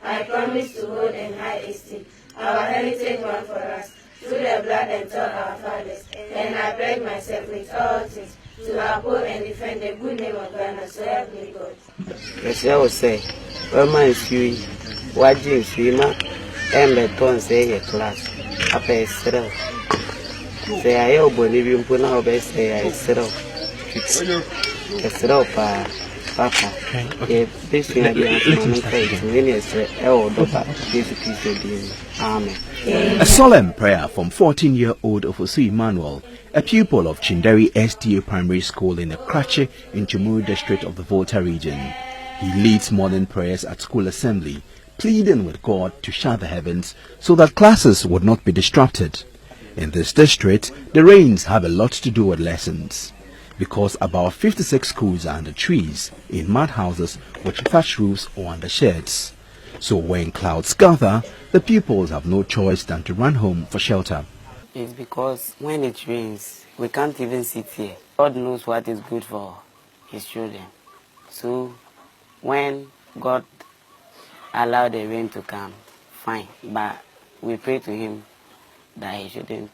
I promise to hold in high esteem our heritage won for us through the blood and soul of our fathers, and I pledge myself with all things to uphold and defend the good name of Ghana, so help me God. Yes, I will say, well, my few, what do you see, ma? And the tone say a class, a pay settle. Say, I hope when you put out best, say, I settle. Settle, Papa. This thing I Amen. A solemn prayer from 14-year-old Ofosu Emmanuel, a pupil of Chinderi SDA Primary School in the Krachi in Chumuru district of the Volta region. He leads morning prayers at school assembly, pleading with God to shut the heavens so that classes would not be disrupted. In this district, the rains have a lot to do with lessons, because about 56 schools are under trees, in mud houses with thatch roofs or under sheds. So when clouds gather, the pupils have no choice than to run home for shelter. It's because when it rains, we can't even sit here. God knows what is good for his children. So when God allowed the rain to come, fine. But we pray to him that he shouldn't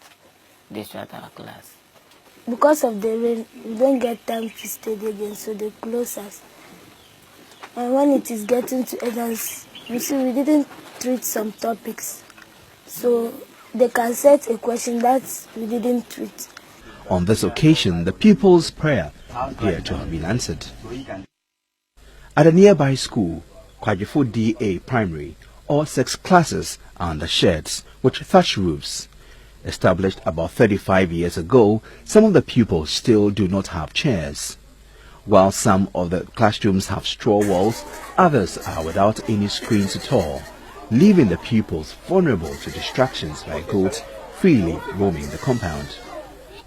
disrupt our class. Because of the rain, we don't get time to study again, so they close us. And when it is getting to exams, you see, we didn't treat some topics. So they can set a question that we didn't treat. On this occasion, the pupils' prayer appeared to have been answered. At a nearby school, Kwajifo DA Primary, all 6 classes are under sheds with thatch roofs. Established about 35 years ago, some of the pupils still do not have chairs. While some of the classrooms have straw walls, others are without any screens at all, leaving the pupils vulnerable to distractions by goats freely roaming the compound.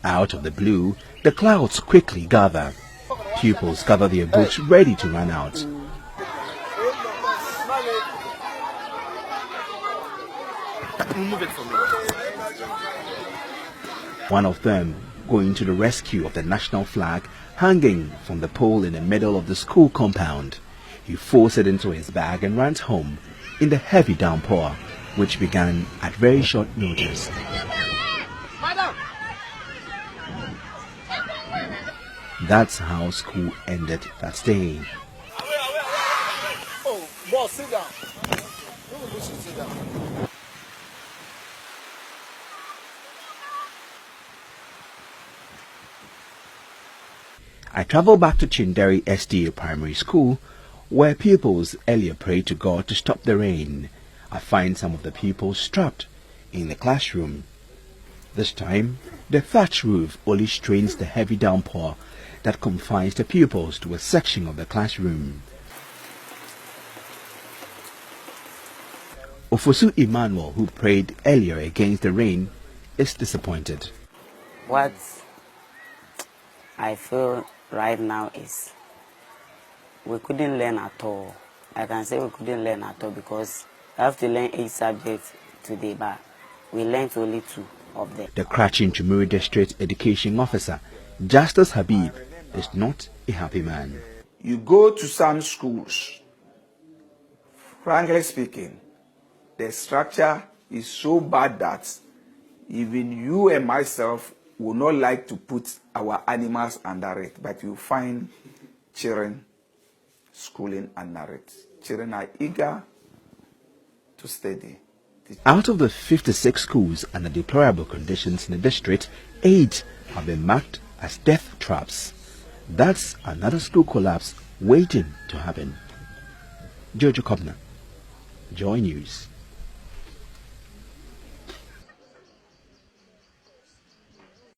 Out of the blue, the clouds quickly gather. Pupils gather their books ready to run out. One of them going to the rescue of the national flag hanging from the pole in the middle of the school compound. He forced it into his bag and ran home in the heavy downpour, which began at very short notice. That's how school ended that day. Oh, boss, sit down. Sit down. I travel back to Chinderi SDA Primary School, where pupils earlier prayed to God to stop the rain. I find some of the pupils trapped in the classroom. This time, the thatch roof only strains the heavy downpour that confines the pupils to a section of the classroom. Ofosu Emmanuel, who prayed earlier against the rain, is disappointed. What I feel right now is we couldn't learn at all. I can say we couldn't learn at all because we have to learn 8 subjects today, but we learned only 2 of them. The Krachi Chumuru District Education Officer, Justice Habib, is not a happy man. You go to some schools, frankly speaking, the structure is so bad that even you and myself would not like to put our animals under it, but you find children schooling under it. Children are eager to study. Out of the 56 schools under deplorable conditions in the district, 8 have been marked as death traps. That's another school collapse waiting to happen. Jojo Kobna, Joy News.